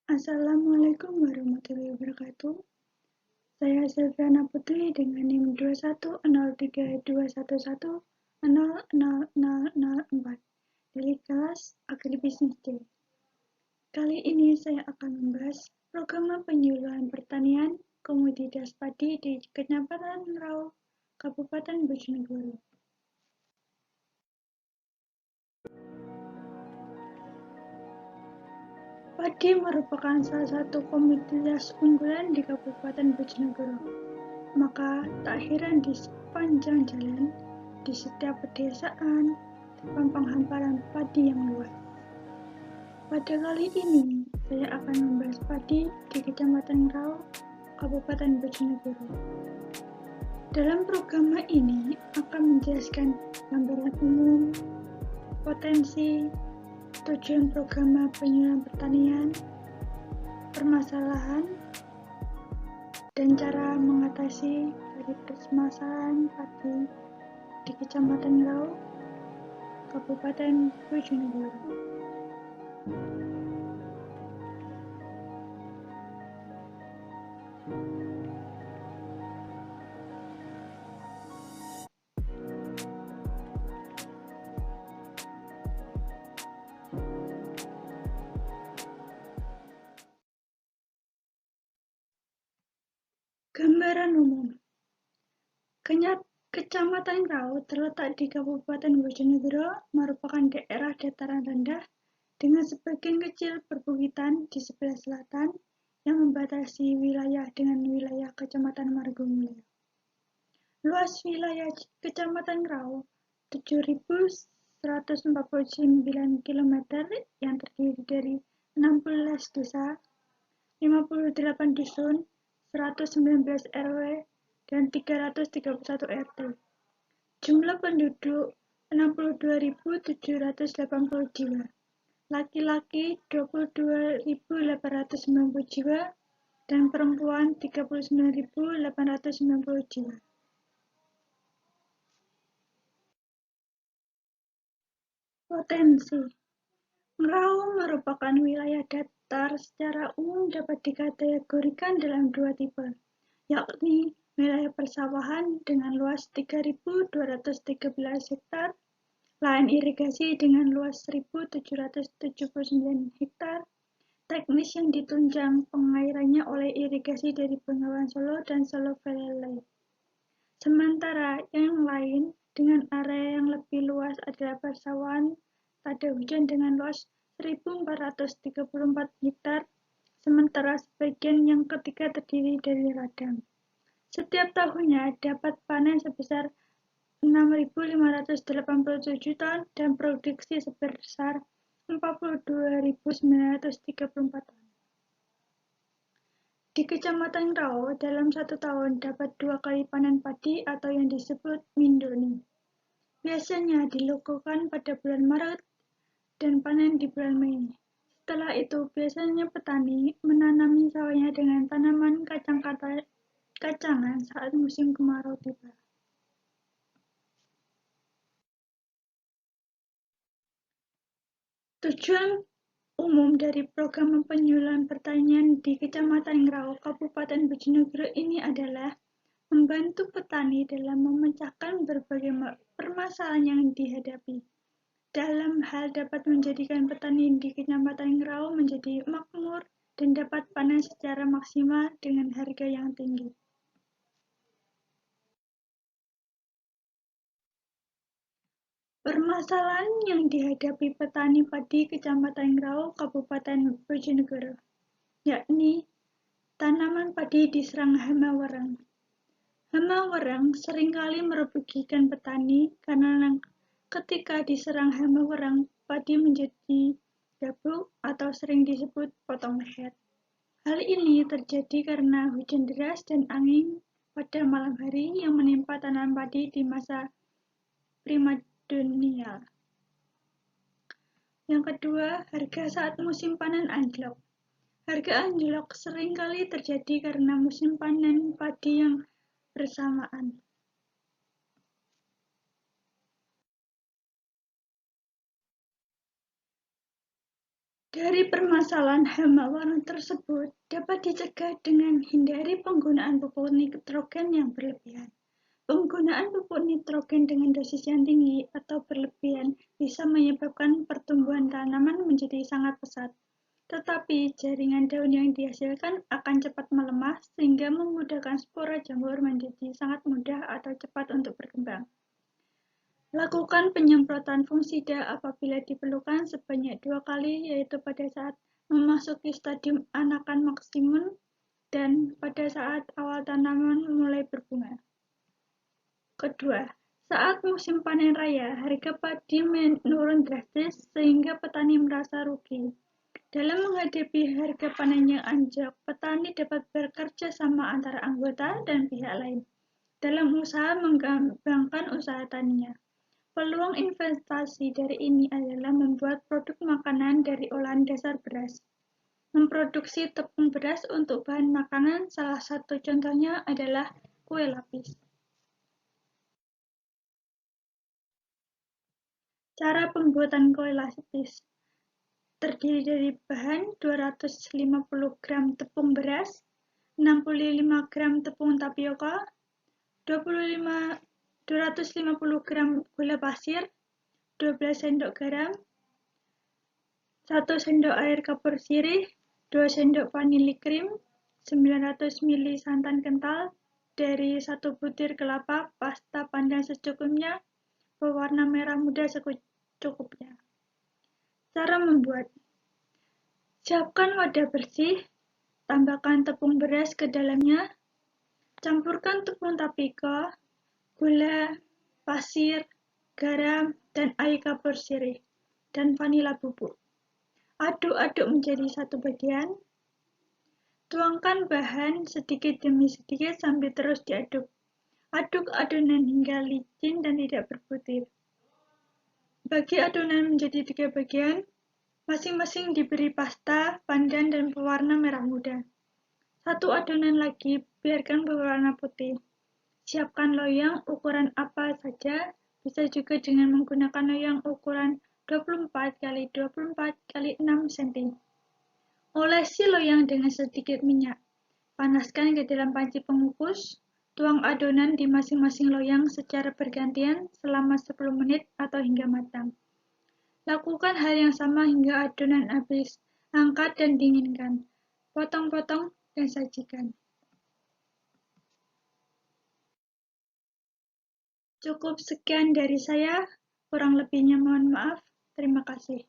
Assalamualaikum warahmatullahi wabarakatuh. Saya Silviana Putri dengan NIM 210321100004 dari kelas Agribisnis D. Kali ini saya akan membahas program penyuluhan pertanian komoditas padi di Kecamatan Ngerau, Kabupaten Bojonegoro. Padi merupakan salah satu komoditas unggulan di Kabupaten Bojonegoro. Maka tak heran di sepanjang jalan, di setiap pedesaan, terpampang hamparan padi yang luas. Pada kali ini, saya akan membahas padi di Kecamatan Ngerau, Kabupaten Bojonegoro. Dalam program ini akan menjelaskan gambaran umum, potensi, tujuan program penyuluhan pertanian, permasalahan, dan cara mengatasi dari permasalahan padi di Kecamatan Ngerau, Kabupaten Bojonegoro. Gambaran umum. Kecamatan Ngerau terletak di Kabupaten Bojonegoro, merupakan daerah dataran rendah dengan sebagian kecil perbukitan di sebelah selatan yang membatasi wilayah dengan wilayah Kecamatan Margomulyo. Luas wilayah Kecamatan Ngerau 7.149 km yang terdiri dari 16 desa, 58 dusun, 119 RW, dan 331 RT. Jumlah penduduk 62.780 jiwa. Laki-laki 22.890 jiwa dan perempuan 39.890 jiwa. Potensi. Ngerau merupakan wilayah datar secara umum dapat dikategorikan dalam dua tipe, yakni wilayah persawahan dengan luas 3.213 hektar, lahan irigasi dengan luas 1.779 hektar, teknis yang ditunjang pengairannya oleh irigasi dari Bengawan Solo dan Solo Valley. Sementara yang lain dengan area yang lebih luas adalah persawahan pada hujan dengan luas 1.434 hektar, sementara sebagian yang ketiga terdiri dari ladang. Setiap tahunnya dapat panen sebesar 6.587 ton dan produksi sebesar 42.934 ton. Di Kecamatan Ngerau, dalam satu tahun dapat 2 kali panen padi atau yang disebut mindoni. Biasanya dilakukan pada bulan Maret dan panen di bulan Mei. Setelah itu, biasanya petani menanami sawahnya dengan tanaman kacangan saat musim kemarau tiba. Tujuan umum dari program penyuluhan pertanian di Kecamatan Ngerau, Kabupaten Bojonegoro ini adalah membantu petani dalam memecahkan berbagai permasalahan yang dihadapi. Dalam hal dapat menjadikan petani di Kecamatan Ngerau menjadi makmur dan dapat panen secara maksimal dengan harga yang tinggi. Permasalahan yang dihadapi petani padi Kecamatan Ngerau, Kabupaten Bojonegoro, yakni tanaman padi diserang hama wereng. Hama wereng seringkali merugikan petani karena ketika diserang hama wereng, padi menjadi gabuk atau sering disebut potong leher. Hal ini terjadi karena hujan deras dan angin pada malam hari yang menimpa tanaman padi di masa primadonial. Yang kedua, harga saat musim panen anjlok. Harga anjlok seringkali terjadi karena musim panen padi yang bersamaan. Dari permasalahan hama warna tersebut dapat dicegah dengan hindari penggunaan pupuk nitrogen yang berlebihan. Penggunaan pupuk nitrogen dengan dosis yang tinggi atau berlebihan bisa menyebabkan pertumbuhan tanaman menjadi sangat pesat, tetapi jaringan daun yang dihasilkan akan cepat melemah sehingga memudahkan spora jamur menjadi sangat mudah atau cepat untuk berkembang. Lakukan penyemprotan fungisida apabila diperlukan sebanyak 2 kali, yaitu pada saat memasuki stadium anakan maksimum dan pada saat awal tanaman mulai berbunga. Kedua, saat musim panen raya, harga padi menurun drastis sehingga petani merasa rugi. Dalam menghadapi harga panen yang anjlok, petani dapat bekerja sama antara anggota dan pihak lain dalam usaha mengembangkan usaha taninya. Peluang investasi dari ini adalah membuat produk makanan dari olahan dasar beras. Memproduksi tepung beras untuk bahan makanan, salah satu contohnya adalah kue lapis. Cara pembuatan kue lapis terdiri dari bahan 250 gram tepung beras, 65 gram tepung tapioka, 250 gram gula pasir, 12 sendok garam, 1 sendok air kapur sirih, 2 sendok vanili krim, 900 ml santan kental, dari 1 butir kelapa, pasta pandan secukupnya, pewarna merah muda secukupnya. Cara membuat: siapkan wadah bersih, tambahkan tepung beras ke dalamnya, campurkan tepung tapioka, gula, pasir, garam, dan air kapur sirih, dan vanila bubuk. Aduk-aduk menjadi satu bagian. Tuangkan bahan sedikit demi sedikit sambil terus diaduk. Aduk adonan hingga licin dan tidak berbutir. Bagi adonan menjadi 3 bagian, masing-masing diberi pasta, pandan, dan pewarna merah muda. Satu adonan lagi biarkan berwarna putih. Siapkan loyang ukuran apa saja, bisa juga dengan menggunakan loyang ukuran 24 x 24 x 6 cm. Olesi loyang dengan sedikit minyak. Panaskan ke dalam panci pengukus. Tuang adonan di masing-masing loyang secara bergantian selama 10 menit atau hingga matang. Lakukan hal yang sama hingga adonan habis. Angkat dan dinginkan. Potong-potong dan sajikan. Cukup sekian dari saya. Kurang lebihnya mohon maaf. Terima kasih.